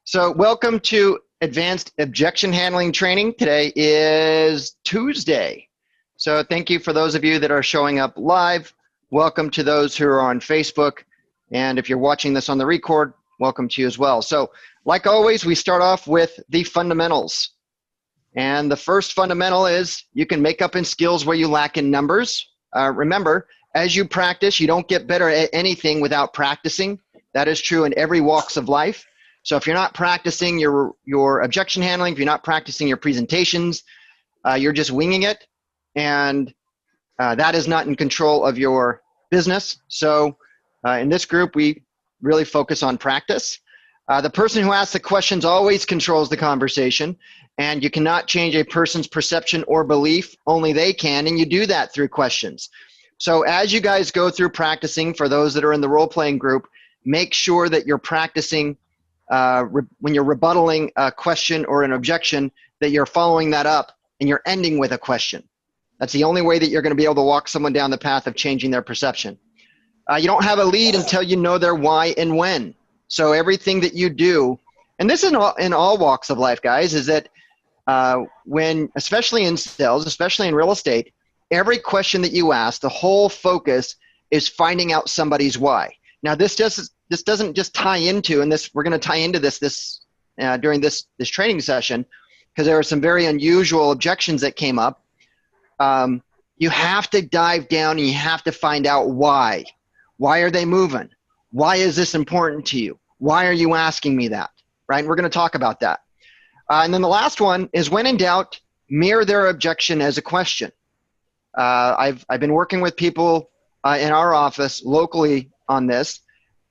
So welcome to Advanced Objection Handling Training. Today is Tuesday. So thank you for those of you that are showing up live. Welcome to those who are on Facebook. And if you're watching this on the record, welcome to you as well. So like always, we start off with the fundamentals. And the first fundamental is you can make up in skills where you lack in numbers. Remember, as you practice, you don't get better at anything without practicing. That is true in every walks of life. So if you're not practicing your objection handling, if you're not practicing your presentations, you're just winging it, and that is not in control of your business. So in this group, we really focus on practice. The person who asks the questions always controls the conversation, and you cannot change a person's perception or belief. Only they can, and you do that through questions. So as you guys go through practicing, for those that are in the role-playing group, make sure that you're practicing when you're rebuttaling a question or an objection, that you're following that up and you're ending with a question. That's the only way that you're going to be able to walk someone down the path of changing their perception. You don't have a lead until you know their why and when. So everything that you do, and this is in all walks of life, guys, is that especially in sales, especially in real estate, every question that you ask, the whole focus is finding out somebody's why. Now, this doesn't just tie into, and we're going to tie into this during this training session, because there are some very unusual objections that came up. You have to dive down and you have to find out why. Why are they moving? Why is this important to you? Why are you asking me that? Right? And we're going to talk about that. And then the last one is, when in doubt, mirror their objection as a question. I've been working with people in our office locally on this,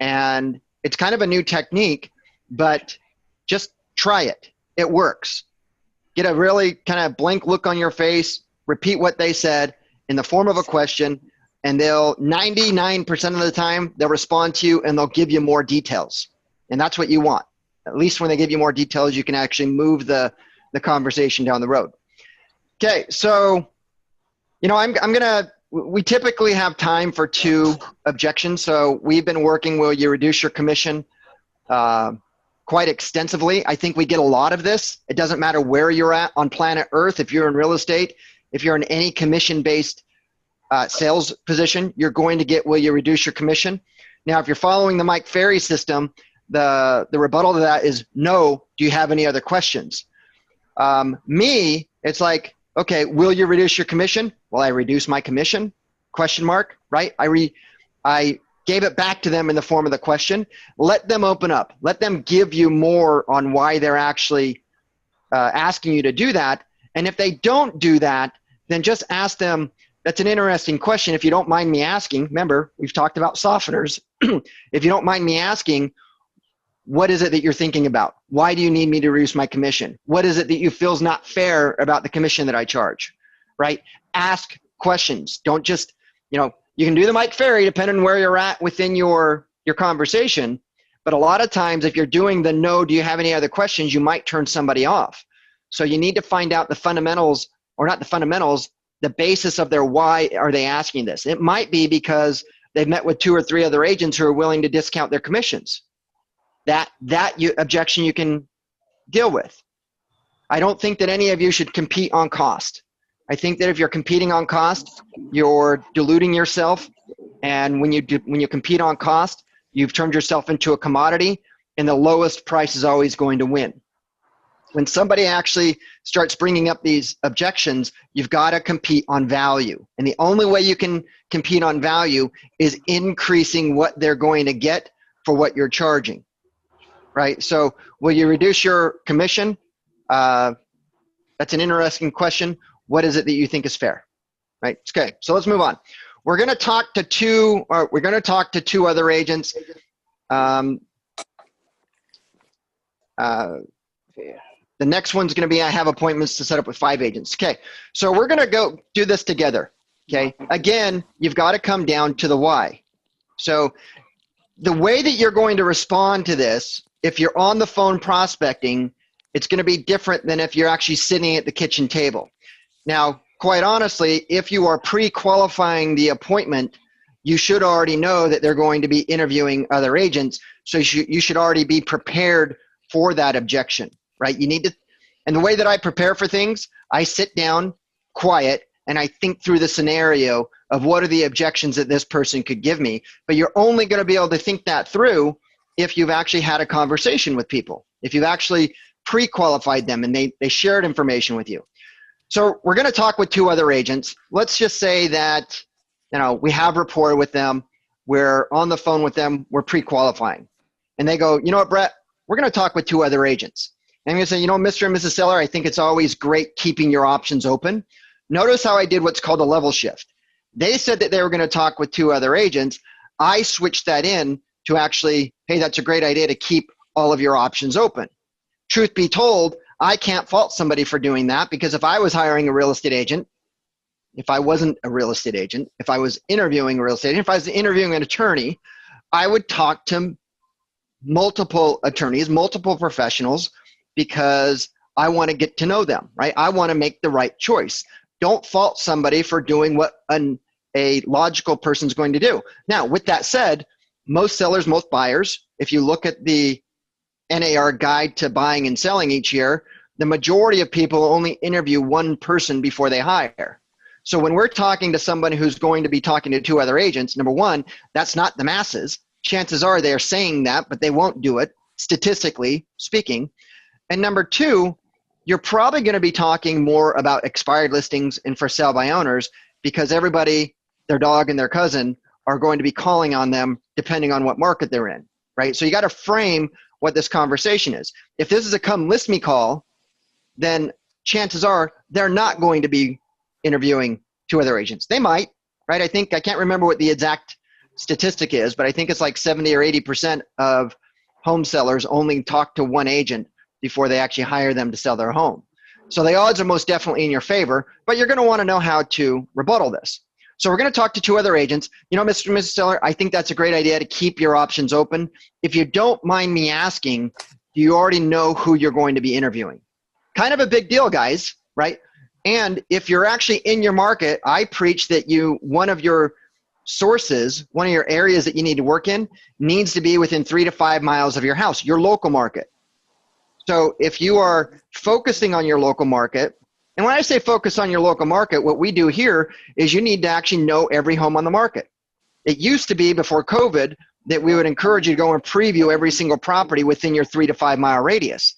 and it's kind of a new technique, but just try it. It works. Get a really kind of blank look on your face, repeat what they said in the form of a question, and 99% of the time, they'll respond to you and they'll give you more details. And that's what you want. At least when they give you more details, you can actually move the conversation down the road. Okay, so, we typically have time for 2 objections. So we've been working, will you reduce your commission, quite extensively. I think we get a lot of this. It doesn't matter where you're at on planet Earth. If you're in real estate, if you're in any commission-based sales position, you're going to get, will you reduce your commission? Now, if you're following the Mike Ferry system, the rebuttal to that is no. Do you have any other questions? It's like, okay, will you reduce your commission? Will I reduce my commission? Question mark, right? I gave it back to them in the form of the question. Let them open up. Let them give you more on why they're actually asking you to do that. And if they don't do that, then just ask them, that's an interesting question. If you don't mind me asking, remember, we've talked about softeners. If you don't mind me asking, what is it that you're thinking about? Why do you need me to reduce my commission? What is it that you feel is not fair about the commission that I charge, right? Ask questions. Don't just, you can do the Mike Ferry depending on where you're at within your conversation. But a lot of times, if you're doing the no, do you have any other questions, you might turn somebody off. So you need to find out the fundamentals, or not the fundamentals, the basis of their why are they asking this. It might be because they've met with 2 or 3 other agents who are willing to discount their commissions. That objection you can deal with. I don't think that any of you should compete on cost. I think that if you're competing on cost, you're diluting yourself. And when you compete on cost, you've turned yourself into a commodity, and the lowest price is always going to win. When somebody actually starts bringing up these objections, you've got to compete on value. And the only way you can compete on value is increasing what they're going to get for what you're charging. Right? So will you reduce your commission? That's an interesting question. What is it that you think is fair? Right? Okay, so let's move on. We're going to talk to 2 other agents. The next one's going to be, I have appointments to set up with 5 agents. Okay, so we're going to go do this together. Okay, again, you've got to come down to the why. So the way that you're going to respond to this, if you're on the phone prospecting, it's going to be different than if you're actually sitting at the kitchen table. Now, quite honestly, if you are pre-qualifying the appointment, you should already know that they're going to be interviewing other agents. So you should already be prepared for that objection, right? You need to, and the way that I prepare for things, I sit down quiet and I think through the scenario of what are the objections that this person could give me. But you're only going to be able to think that through if you've actually had a conversation with people, if you've actually pre-qualified them and they shared information with you. So we're going to talk with 2 other agents. Let's just say that, we have rapport with them. We're on the phone with them. We're pre-qualifying. And they go, you know what, Brett, we're going to talk with 2 other agents. And I'm going to say, Mr. and Mrs. Seller, I think it's always great keeping your options open. Notice how I did what's called a level shift. They said that they were going to talk with 2 other agents. I switched that in to actually, hey, that's a great idea to keep all of your options open. Truth be told, I can't fault somebody for doing that, because if I was hiring a real estate agent, if I wasn't a real estate agent, if I was interviewing a real estate agent, if I was interviewing an attorney, I would talk to multiple attorneys, multiple professionals, because I want to get to know them, right? I want to make the right choice. Don't fault somebody for doing what a logical person's going to do. Now, with that said, most sellers, most buyers, if you look at the NAR guide to buying and selling each year, the majority of people only interview 1 person before they hire. So when we're talking to somebody who's going to be talking to 2 other agents, number 1, that's not the masses. Chances are they're saying that, but they won't do it, statistically speaking. And number 2, you're probably going to be talking more about expired listings and for sale by owners, because everybody, their dog and their cousin, are going to be calling on them depending on what market they're in, right? So you got to frame what this conversation is. If this is a come list me call, then chances are they're not going to be interviewing 2 other agents. They might, right? I can't remember what the exact statistic is, but I think it's like 70 or 80% of home sellers only talk to 1 agent before they actually hire them to sell their home. So the odds are most definitely in your favor, but you're going to want to know how to rebuttal this. So we're going to talk to 2 other agents. Mr. and Mrs. Seller, I think that's a great idea to keep your options open. If you don't mind me asking, do you already know who you're going to be interviewing? Kind of a big deal, guys, right? And if you're actually in your market, I preach that one of your sources, one of your areas that you need to work in, needs to be within 3 to 5 miles of your house, your local market. So if you are focusing on your local market, and when I say focus on your local market, what we do here is you need to actually know every home on the market. It used to be before COVID that we would encourage you to go and preview every single property within your 3 to 5 mile radius.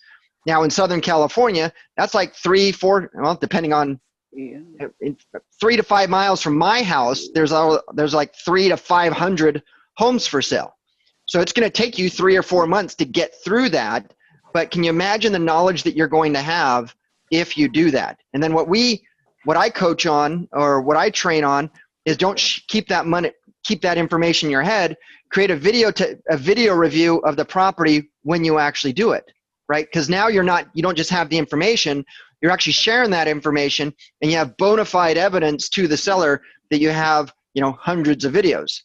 Now in Southern California, that's like 3, 4, well, depending on 3 to 5 miles from my house, there's like 300 to 500 homes for sale. So it's going to take you 3 or 4 months to get through that. But can you imagine the knowledge that you're going to have if you do that? And then what I coach on, or what I train on, is don't keep that information in your head. Create a video review of the property when you actually do it, right? Because now you don't just have the information, you're actually sharing that information, and you have bona fide evidence to the seller that you have, hundreds of videos.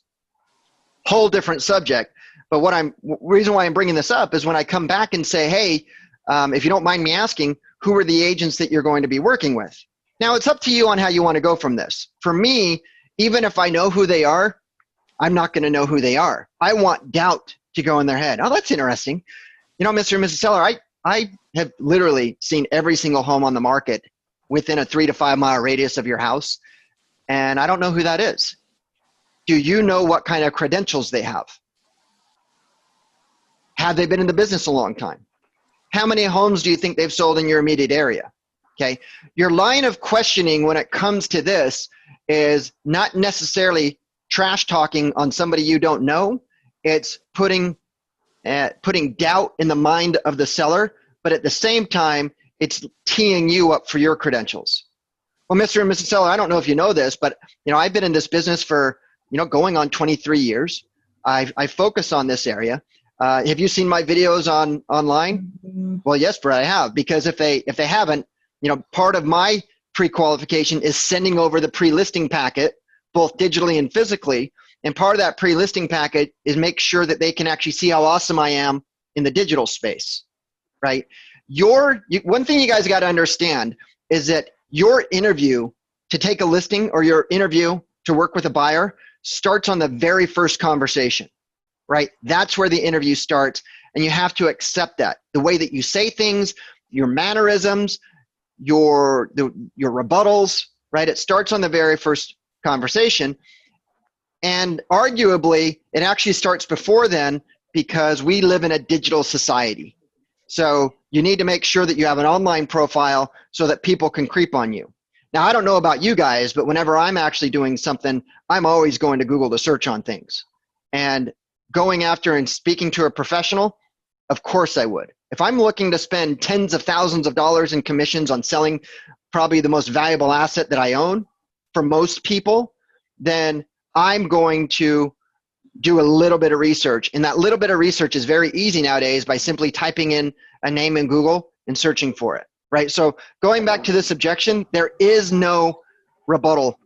Whole different subject. But reason why I'm bringing this up is when I come back and say, hey, if you don't mind me asking, who are the agents that you're going to be working with? Now, it's up to you on how you want to go from this. For me, even if I know who they are, I'm not going to know who they are. I want doubt to go in their head. Oh, that's interesting. Mr. and Mrs. Seller, I have literally seen every single home on the market within a 3 to 5 mile radius of your house, and I don't know who that is. Do you know what kind of credentials they have? Have they been in the business a long time? How many homes do you think they've sold in your immediate area? Okay. Your line of questioning when it comes to this is not necessarily trash talking on somebody you don't know. It's putting doubt in the mind of the seller, but at the same time, it's teeing you up for your credentials. Well, Mr. and Mrs. Seller, I don't know if you know this, but I've been in this business for going on 23 years. I focus on this area. Have you seen my videos online? Well, yes, Brett, I have, because if they haven't, part of my pre-qualification is sending over the pre-listing packet, both digitally and physically. And part of that pre-listing packet is make sure that they can actually see how awesome I am in the digital space, right? One thing you guys got to understand is that your interview to take a listing or your interview to work with a buyer starts on the very first conversation. right? That's where the interview starts, and you have to accept that. The way that you say things, your mannerisms, your rebuttals, right? It starts on the very first conversation, and arguably, it actually starts before then because we live in a digital society. So you need to make sure that you have an online profile so that people can creep on you. Now, I don't know about you guys, but whenever I'm actually doing something, I'm always going to Google to search on things. And going after and speaking to a professional, of course I would. If I'm looking to spend tens of thousands of dollars in commissions on selling probably the most valuable asset that I own for most people, then I'm going to do a little bit of research. And that little bit of research is very easy nowadays by simply typing in a name in Google and searching for it, right? So going back to this objection, there is no rebuttal.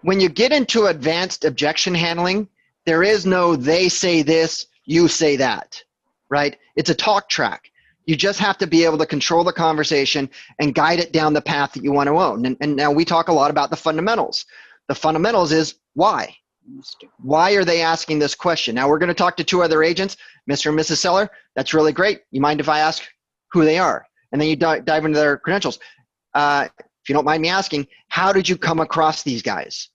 When you get into advanced objection handling, there is no they say this, you say that, right? It's a talk track. You just have to be able to control the conversation and guide it down the path that you want to own. And now we talk a lot about the fundamentals. The fundamentals is why. Why are they asking this question? Now we're going to talk to two other agents, Mr. and Mrs. Seller. That's really great. You mind if I ask who they are? And then you dive into their credentials. If you don't mind me asking, how did you come across these guys,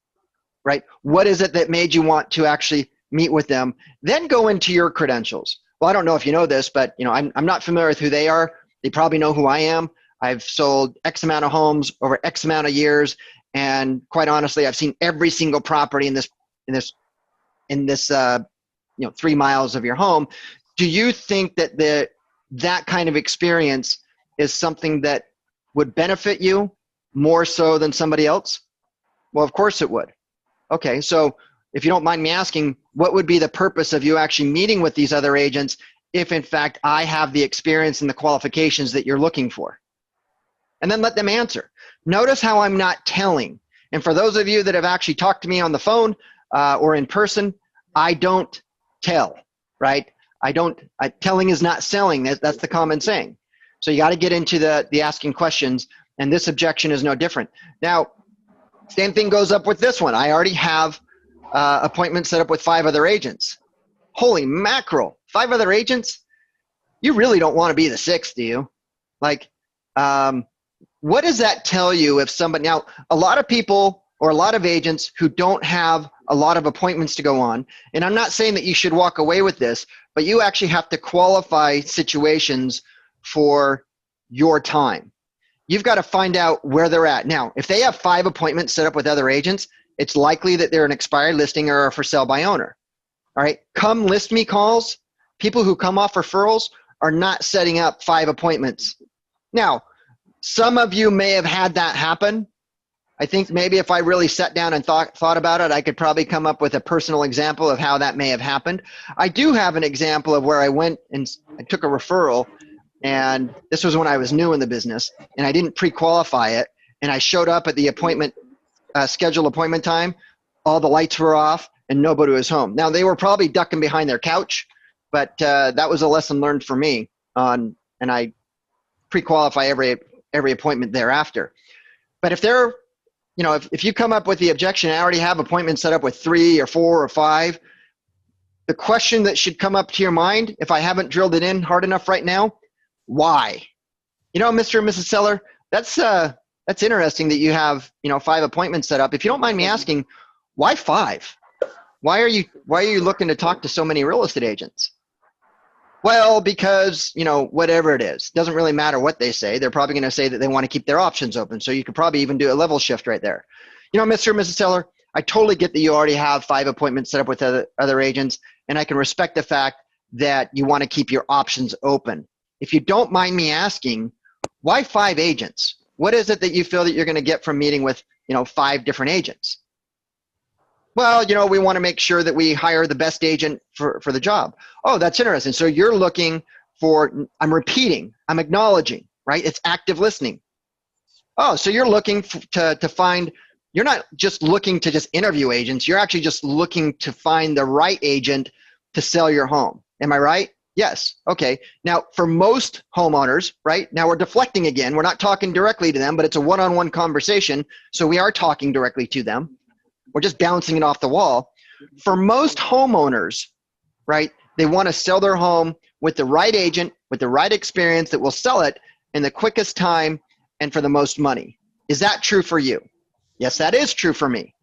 right? What is it that made you want to actually meet with them? Then go into your credentials. Well, I don't know if you know this, but I'm not familiar with who they are. They probably know who I am. I've sold X amount of homes over X amount of years, and quite honestly, I've seen every single property in this 3 miles of your home. Do you think that that kind of experience is something that would benefit you more so than somebody else? Well, of course it would. Okay, so if you don't mind me asking, what would be the purpose of you actually meeting with these other agents if in fact I have the experience and the qualifications that you're looking for? And then let them answer. Notice how I'm not telling. And for those of you that have actually talked to me on the phone or in person, I don't tell, right? Telling is not selling. That's the common saying. So you got to get into the asking questions, and this objection is no different. Now, same thing goes up with this one. I already have appointments set up with 5 other agents. Holy mackerel, 5 other agents? You really don't want to be the 6th, do you? What does that tell you if somebody, now a lot of people or a lot of agents who don't have a lot of appointments to go on, and I'm not saying that you should walk away with this, but you actually have to qualify situations for your time. You've got to find out where they're at. Now, if they have 5 appointments set up with other agents, it's likely that they're an expired listing or are for sale by owner. All right, come list me calls, people who come off referrals are not setting up 5 appointments. Now, some of you may have had that happen. I think maybe if I really sat down and thought about it, I could probably come up with a personal example of how that may have happened. I do have an example of where I went and I took a referral, and this was when I was new in the business, and I didn't pre-qualify it, and I showed up at the appointment, scheduled appointment time, all the lights were off, and nobody was home. Now, they were probably ducking behind their couch, but that was a lesson learned for me, and I pre-qualify every appointment thereafter. But if they're, if you come up with the objection, I already have appointments set up with 3 or 4 or 5, the question that should come up to your mind, if I haven't drilled it in hard enough right now, why? Mr. and Mrs. Seller, that's interesting that you have, 5 appointments set up. If you don't mind me asking, why 5? Why are you looking to talk to so many real estate agents? Well, because, whatever it is, doesn't really matter what they say. They're probably going to say that they want to keep their options open. So you could probably even do a level shift right there. Mr. and Mrs. Seller, I totally get that you already have 5 appointments set up with other agents, and I can respect the fact that you want to keep your options open. If you don't mind me asking, why 5 agents? What is it that you feel that you're going to get from meeting with, 5 different agents? Well, we want to make sure that we hire the best agent for the job. Oh, that's interesting. So you're looking for, I'm repeating, I'm acknowledging, right? It's active listening. Oh, so you're looking to find, you're not just looking to just interview agents. You're actually just looking to find the right agent to sell your home. Am I right? Yes. Okay. Now, for most homeowners, right? Now we're deflecting again. We're not talking directly to them, but it's a one-on-one conversation. So we are talking directly to them. We're just bouncing it off the wall. for most homeowners, right, they want to sell their home with the right agent, with the right experience that will sell it in the quickest time and for the most money. Is that true for you? Yes, that is true for me.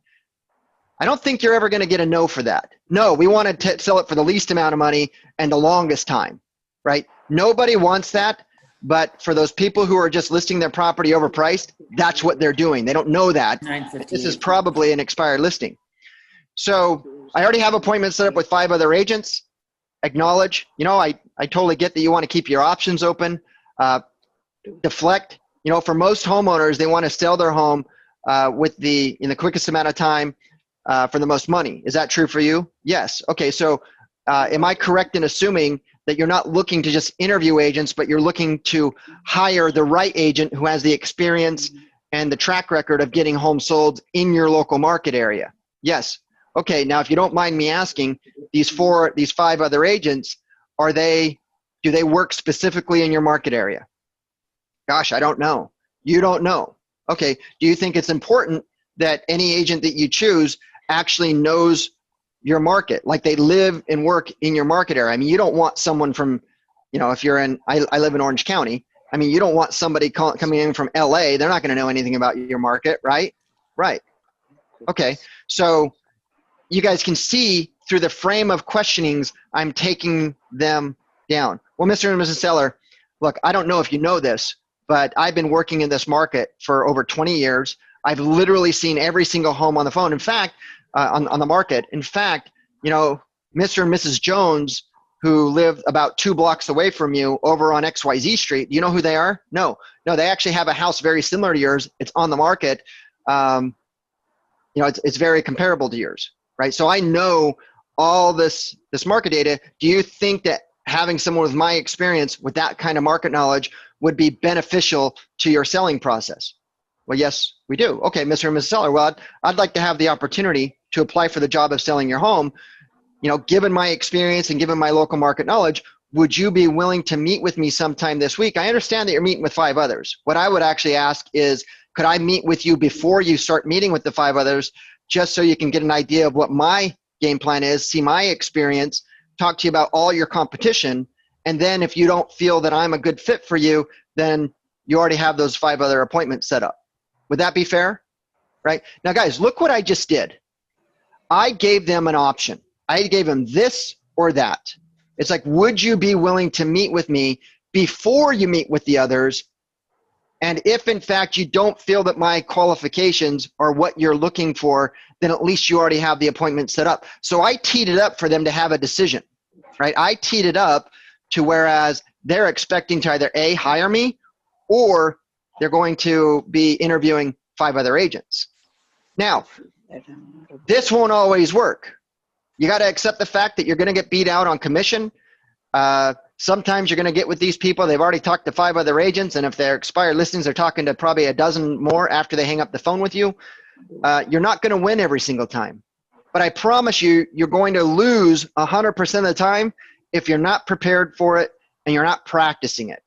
I don't think you're ever going to get a no for that. No, we want to sell it for the least amount of money and the longest time, right? Nobody wants that, but for those people who are just listing their property overpriced, that's what they're doing. They don't know that. This is probably an expired listing. So I already have appointments set up with 5 other agents. Acknowledge, I totally get that you want to keep your options open. Deflect, for most homeowners, they want to sell their home in the quickest amount of time for the most money. Is that true for you? Yes. Okay, so am I correct in assuming that you're not looking to just interview agents, but you're looking to hire the right agent who has the experience and the track record of getting homes sold in your local market area? Yes. Okay, now if you don't mind me asking, these 5 other agents, do they work specifically in your market area? Gosh, I don't know. You don't know. Okay, do you think it's important that any agent that you choose actually knows your market, like they live and work in your market area? I mean, you don't want someone from, if you're I live in Orange County. I mean, you don't want somebody coming in from LA. They're not going to know anything about your market, right? Right. Okay, so you guys can see through the frame of questionings, I'm taking them down. Well, Mr. and Mrs. Seller, look, I don't know if you know this, but I've been working in this market for over 20 years. I've literally seen every single home on the phone. In fact, on the market. In fact, Mr. and Mrs. Jones, who live about 2 blocks away from you over on XYZ Street, do you know who they are? No, they actually have a house very similar to yours. It's on the market. It's very comparable to yours. Right, so I know all this market data. Do you think that having someone with my experience, with that kind of market knowledge, would be beneficial to your selling process? Well, yes, we do. Okay, Mr. and Mrs. Seller, well, I'd like to have the opportunity to apply for the job of selling your home. Given my experience and given my local market knowledge, would you be willing to meet with me sometime this week? I understand that you're meeting with 5 others. What I would actually ask is, could I meet with you before you start meeting with the 5 others, just so you can get an idea of what my game plan is, see my experience, talk to you about all your competition, and then if you don't feel that I'm a good fit for you, then you already have those 5 other appointments set up. Would that be fair? Right? Now, guys, look what I just did. I gave them an option. I gave them this or that. It's like, would you be willing to meet with me before you meet with the others? And if, in fact, you don't feel that my qualifications are what you're looking for, then at least you already have the appointment set up. So I teed it up for them to have a decision, right? I teed it up to whereas they're expecting to either A, hire me, or they're going to be interviewing 5 other agents. Now, this won't always work. You got to accept the fact that you're going to get beat out on commission. Sometimes you're going to get with these people. They've already talked to 5 other agents, and if they're expired listings, they're talking to probably a dozen more after they hang up the phone with you. You're not going to win every single time. But I promise you, you're going to lose 100% of the time if you're not prepared for it and you're not practicing it.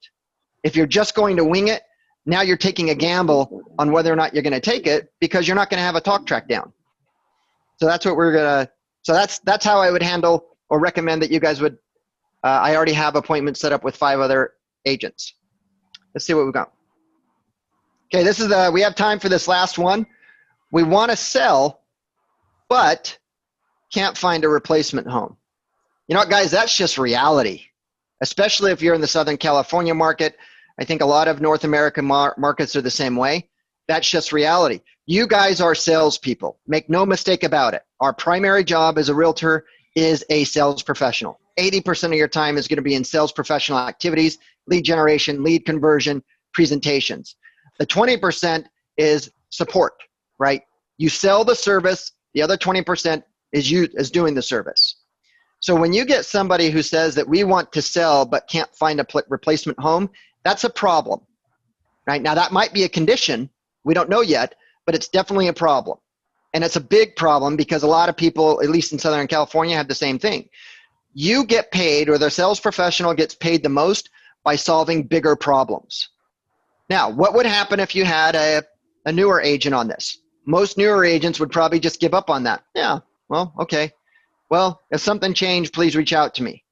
If you're just going to wing it, now you're taking a gamble on whether or not you're going to take it because you're not going to have a talk track down. So that's what we're going to – so that's how I would handle or recommend that you guys would I already have appointments set up with 5 other agents. Let's see what we've got. Okay, this is we have time for this last one. We want to sell, but can't find a replacement home. You know what, guys, that's just reality, especially if you're in the Southern California market. I think a lot of North American markets are the same way. That's just reality. You guys are salespeople. Make no mistake about it. Our primary job as a realtor is a sales professional. 80% of your time is going to be in sales professional activities, lead generation, lead conversion, presentations. The 20% is support, right? You sell the service. The other 20% is doing the service. So when you get somebody who says that we want to sell but can't find a replacement home, that's a problem, right? Now that might be a condition. We don't know yet, but it's definitely a problem. And it's a big problem because a lot of people, at least in Southern California, have the same thing. You get paid, or the sales professional gets paid the most by solving bigger problems. Now, what would happen if you had a newer agent on this? Most newer agents would probably just give up on that. Yeah, well, okay. Well, if something changed, please reach out to me.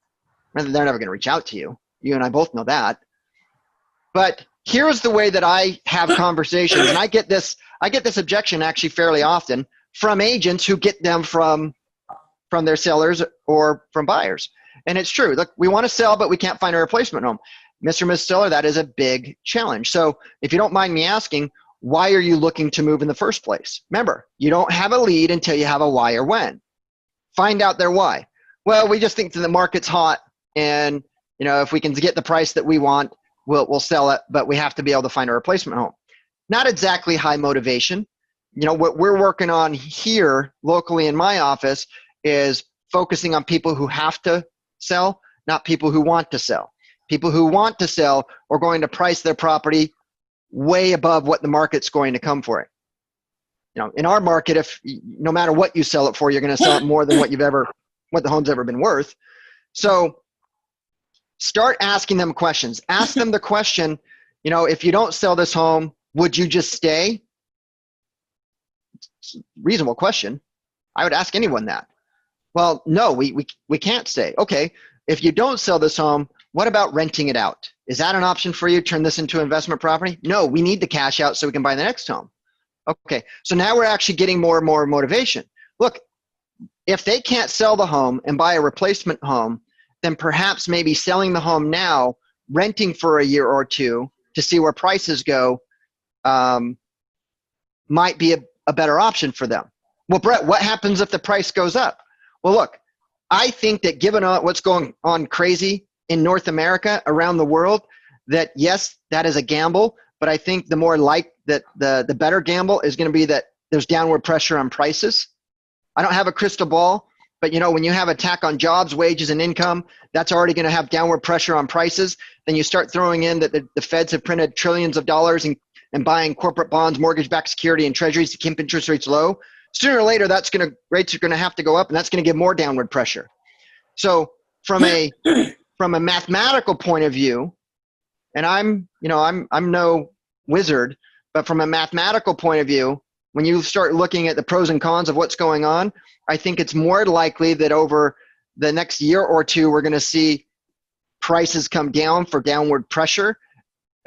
They're never going to reach out to you. You and I both know that. But here's the way that I have conversations, and I get this objection actually fairly often from agents who get them from their sellers or from buyers. And it's true. Look, we want to sell, but we can't find a replacement home. Mr. and Ms. Seller, that is a big challenge. So if you don't mind me asking, why are you looking to move in the first place? Remember, you don't have a lead until you have a why or when. Find out their why. Well, we just think that the market's hot, and if we can get the price that we want, we'll sell it, but we have to be able to find a replacement home. Not exactly high motivation. What we're working on here locally in my office is focusing on people who have to sell, not people who want to sell. People who want to sell are going to price their property way above what the market's going to come for it. In our market, if no matter what you sell it for, you're going to sell it more than what the home's ever been worth. So start asking them questions. Ask them the question, if you don't sell this home, would you just stay? It's a reasonable question. I would ask anyone that. Well, no, we can't stay. Okay, if you don't sell this home, what about renting it out? Is that an option for you? Turn this into investment property? No, we need the cash out so we can buy the next home. Okay, so now we're actually getting more and more motivation. Look, if they can't sell the home and buy a replacement home, then perhaps maybe selling the home now, renting for a year or two to see where prices go might be a better option for them. Well, Brett, what happens if the price goes up? Well, look, I think that given what's going on crazy in North America, around the world, that yes, that is a gamble, but I think the more the better gamble is going to be that there's downward pressure on prices. I don't have a crystal ball, but when you have attack on jobs, wages, and income, that's already going to have downward pressure on prices. Then you start throwing in that the feds have printed trillions of dollars and buying corporate bonds, mortgage-backed security, and treasuries to keep interest rates low. Sooner or later, rates are going to have to go up, and that's going to give more downward pressure. So from a mathematical point of view, and I'm no wizard, but from a mathematical point of view, when you start looking at the pros and cons of what's going on, I think it's more likely that over the next year or two, we're going to see prices come down for downward pressure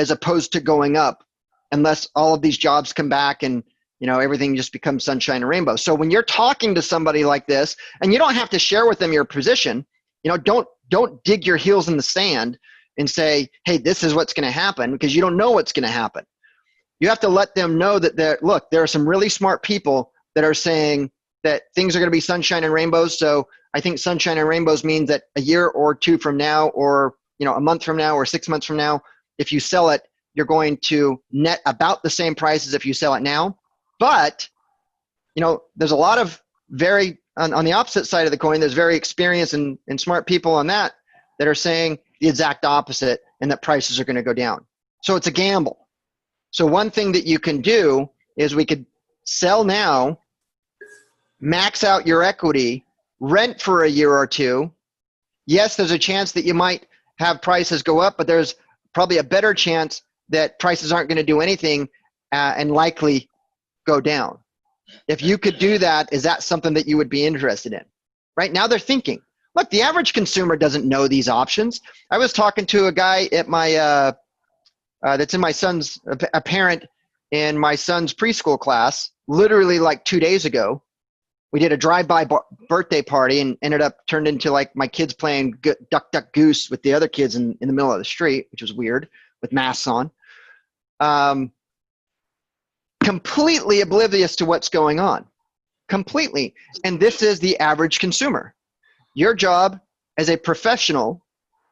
as opposed to going up, unless all of these jobs come back and everything just becomes sunshine and rainbow. So when you're talking to somebody like this, and you don't have to share with them your position, don't dig your heels in the sand and say, hey, this is what's going to happen, because you don't know what's going to happen. You have to let them know that there are some really smart people that are saying that things are going to be sunshine and rainbows. So I think sunshine and rainbows means that a year or two from now, or a month from now, or 6 months from now, if you sell it, you're going to net about the same price as if you sell it now. But there's a lot of on the opposite side of the coin, there's very experienced and smart people on that are saying the exact opposite, and that prices are going to go down. So it's a gamble. So one thing that you can do is we could sell now, max out your equity, rent for a year or two. Yes, there's a chance that you might have prices go up, but there's probably a better chance that prices aren't going to do anything and likely go down. If you could do that, is that something that you would be interested in? Right now they're thinking. Look, the average consumer doesn't know these options. I was talking to a guy at my that's in my son's a parent in my son's preschool class, literally like 2 days ago. We did a drive-by birthday party and turned into like my kids playing duck, duck, goose with the other kids in the middle of the street, which was weird, with masks on. Completely oblivious to what's going on. Completely. And this is the average consumer. Your job as a professional,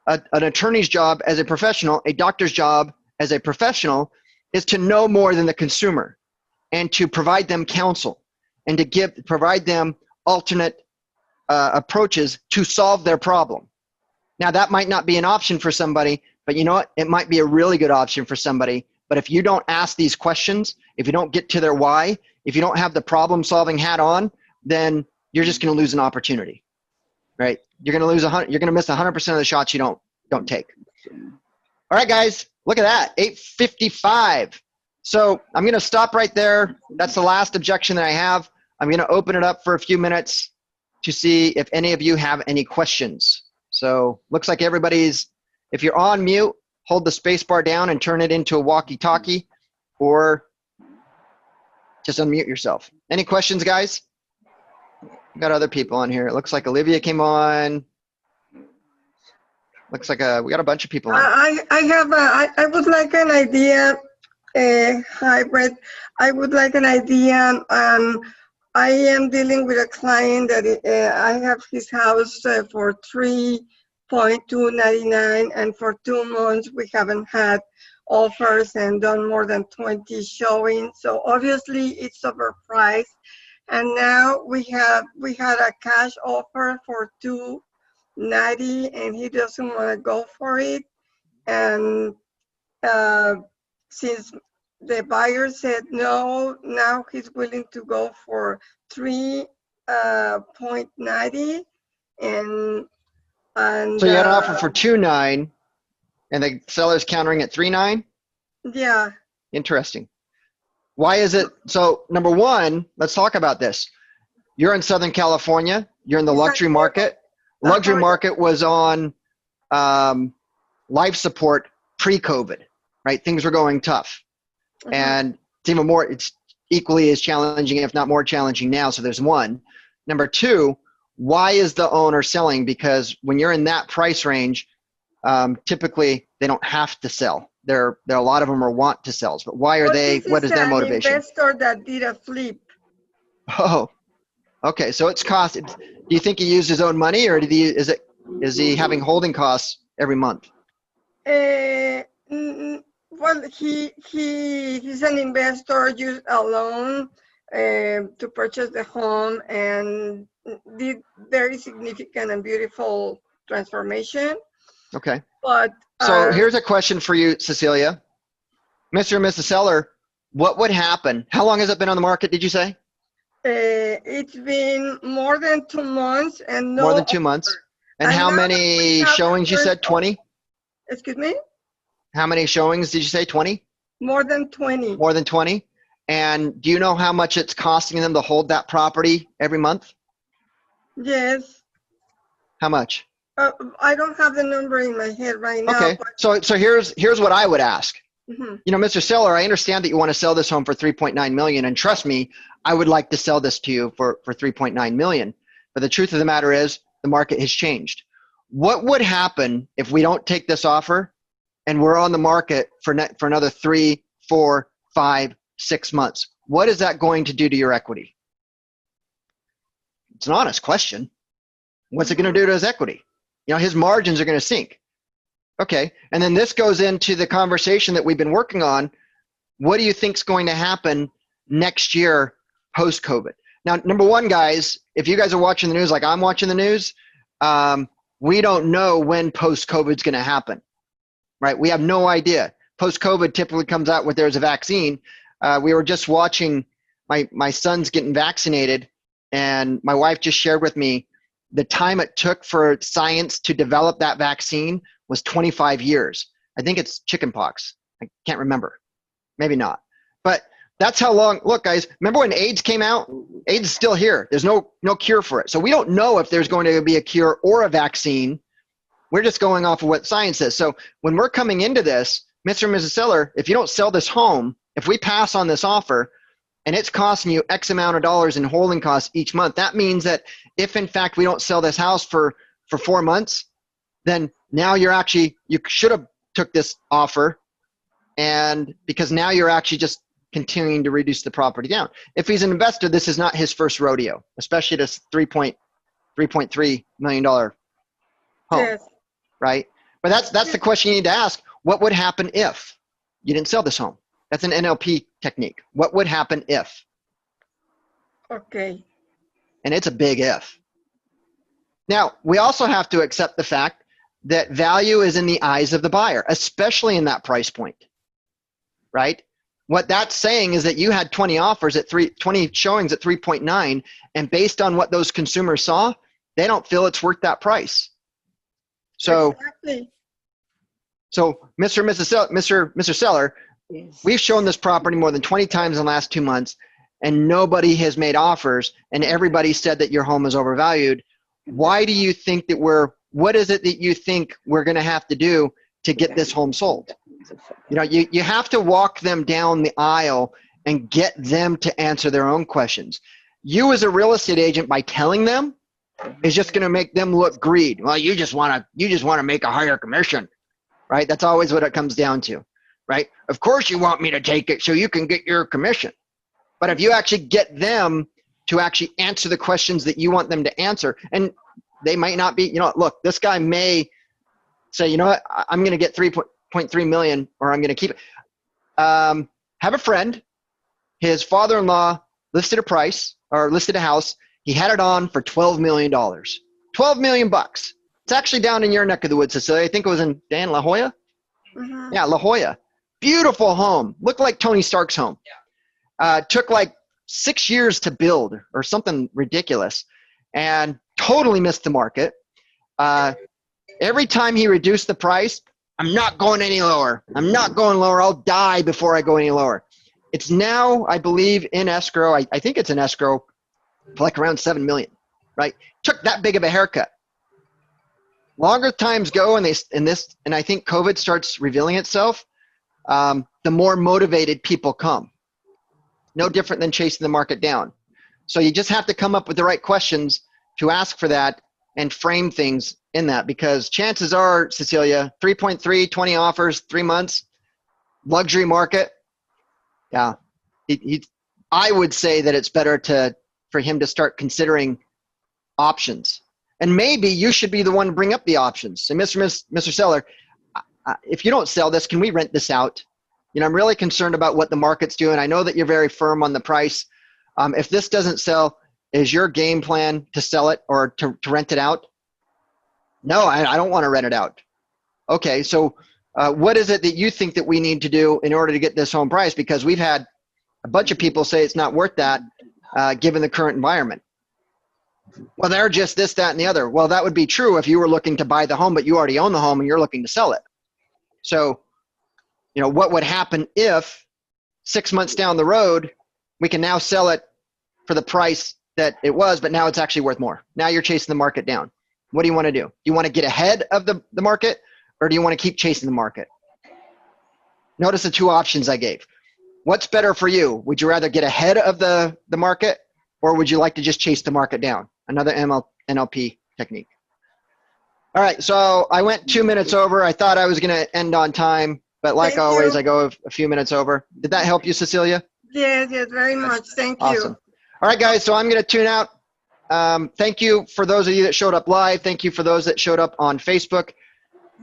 an attorney's job as a professional, a doctor's job as a professional, is to know more than the consumer and to provide them counsel and to provide them alternate approaches to solve their problem. Now, that might not be an option for somebody, but you know what? It might be a really good option for somebody. But if you don't ask these questions, if you don't get to their why, if you don't have the problem-solving hat on, then you're just going to lose an opportunity, right? You're going to miss 100% of the shots you don't take. All right, guys, look at that, 8:55. So I'm going to stop right there. That's the last objection that I have. I'm going to open it up for a few minutes. to see if any of you have any questions. So looks like everybody's, if you're on mute, hold the space bar down and turn it into a walkie-talkie, or just unmute yourself. Any questions, guys? We got other people on here. It looks like Olivia came on. Looks like we got a bunch of people on. I would like an idea, hybrid. I would like an idea. I am dealing with a client that I have his house for $3.299, and for 2 months we haven't had offers and done more than 20 showings. So obviously it's overpriced. And now we had a cash offer for $290, and he doesn't want to go for it. And since the buyer said no, now he's willing to go for $3.90, and so you had an offer for $2.9, and the seller's countering at $3.9? Yeah. Interesting. Why is it? So number one, let's talk about this. You're in Southern California. You're in the luxury market. Luxury market was on life support pre-COVID, right? Things were going tough. And it's even more, it's equally as challenging, if not more challenging now. So there's one. Number two, why is the owner selling? Because when you're in that price range, typically they don't have to sell. There are a lot of them are want to sells, but why are they? What is their motivation? Investor that did a flip. Oh, okay. So it's cost. Do you think he used his own money, or is he having holding costs every month? Well, he's an investor, used a loan to purchase the home, and did very significant and beautiful transformation. Okay. But so here's a question for you, Cecilia. Mr. and Mrs. Seller, what would happen? How long has it been on the market, did you say? It's been more than 2 months, and no. More than 2 months. And how many showings you said? 20? Excuse me? How many showings did you say? 20? More than 20. More than 20? And do you know how much it's costing them to hold that property every month? Yes. How much? I don't have the number in my head right now. Okay, so here's what I would ask. Mm-hmm. You know, Mr. Seller, I understand that you want to sell this home for $3.9 million, and trust me, I would like to sell this to you for $3.9 million. But the truth of the matter is, the market has changed. What would happen if we don't take this offer and we're on the market for another 3, 4, 5, 6 months? What is that going to do to your equity? It's an honest question. What's it going to do to his equity? You know, his margins are going to sink. Okay, and then this goes into the conversation that we've been working on. What do you think is going to happen next year post-COVID? Now, number one, guys, if you guys are watching the news like I'm watching the news, we don't know when post-COVID is going to happen, right? We have no idea. Post-COVID typically comes out when there's a vaccine. We were just watching my son's getting vaccinated, and my wife just shared with me the time it took for science to develop that vaccine was 25 years. I think it's chickenpox. I can't remember. Maybe not. But that's how long. Look, guys, remember when AIDS came out? AIDS is still here. There's no cure for it. So we don't know if there's going to be a cure or a vaccine. We're just going off of what science says. So when we're coming into this, Mr. and Mrs. Seller, if you don't sell this home, if we pass on this offer, and it's costing you X amount of dollars in holding costs each month, that means that if in fact we don't sell this house for 4 months, then now you should have took this offer, and because now you're actually just continuing to reduce the property down. If he's an investor, this is not his first rodeo, especially this $3.3 million home, yes. Right? But that's the question you need to ask. What would happen if you didn't sell this home? That's an NLP technique. What would happen if? Okay. And it's a big if. Now, we also have to accept the fact that value is in the eyes of the buyer, especially in that price point, right? What that's saying is that you had 20 offers at 20 showings at 3.9, and based on what those consumers saw, they don't feel it's worth that price. So, exactly. So Mr. Seller, we've shown this property more than 20 times in the last 2 months, and nobody has made offers and everybody said that your home is overvalued, why do you think that what is it that you think we're going to have to do to get this home sold? You know, you have to walk them down the aisle and get them to answer their own questions. You as a real estate agent, by telling them, is just going to make them look greed. Well, you just want to make a higher commission, right? That's always what it comes down to, right? Of course you want me to take it so you can get your commission. But if you actually get them to actually answer the questions that you want them to answer, and they might not be, you know, look, this guy may say, you know what, I'm going to get 3.3 million, or I'm going to keep it. Have a friend, his father-in-law listed a house. He had it on for $12 million. $12 million bucks. It's actually down in your neck of the woods, Cecilia. I think it was in La Jolla. Mm-hmm. Yeah, La Jolla. Beautiful home. Looked like Tony Stark's home. Took like 6 years to build or something ridiculous, and totally missed the market. Every time he reduced the price, I'm not going any lower. I'm not going lower. I'll die before I go any lower. It's now, I believe, in escrow. I think it's in escrow for like around $7 million, right? Took that big of a haircut. Longer times go, and I think COVID starts revealing itself, the more motivated people come. No different than chasing the market down. So you just have to come up with the right questions to ask for that and frame things in that, because chances are, Cecilia, 3.3, 20 offers, 3 months, luxury market. Yeah, I would say that it's better for him to start considering options. And maybe you should be the one to bring up the options. So Mr. Seller, if you don't sell this, can we rent this out? You know, I'm really concerned about what the market's doing. I know that you're very firm on the price. If this doesn't sell, is your game plan to sell it or to rent it out? No, I don't want to rent it out. Okay, so what is it that you think that we need to do in order to get this home price? Because we've had a bunch of people say it's not worth that given the current environment. Well, they're just this, that, and the other. Well, that would be true if you were looking to buy the home, but you already own the home and you're looking to sell it. So, you know, what would happen if 6 months down the road, we can now sell it for the price that it was, but now it's actually worth more. Now you're chasing the market down. What do you want to do? Do you want to get ahead of the market, or do you want to keep chasing the market? Notice the two options I gave. What's better for you? Would you rather get ahead of the market, or would you like to just chase the market down? Another NLP technique. All right, so I went 2 minutes over. I thought I was going to end on time, but like always, I go a few minutes over. Did that help you, Cecilia? Yes, very much. Thank you. Awesome. All right, guys, so I'm going to tune out. Thank you for those of you that showed up live. Thank you for those that showed up on Facebook.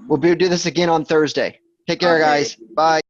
We'll do this again on Thursday. Take care, guys. Bye.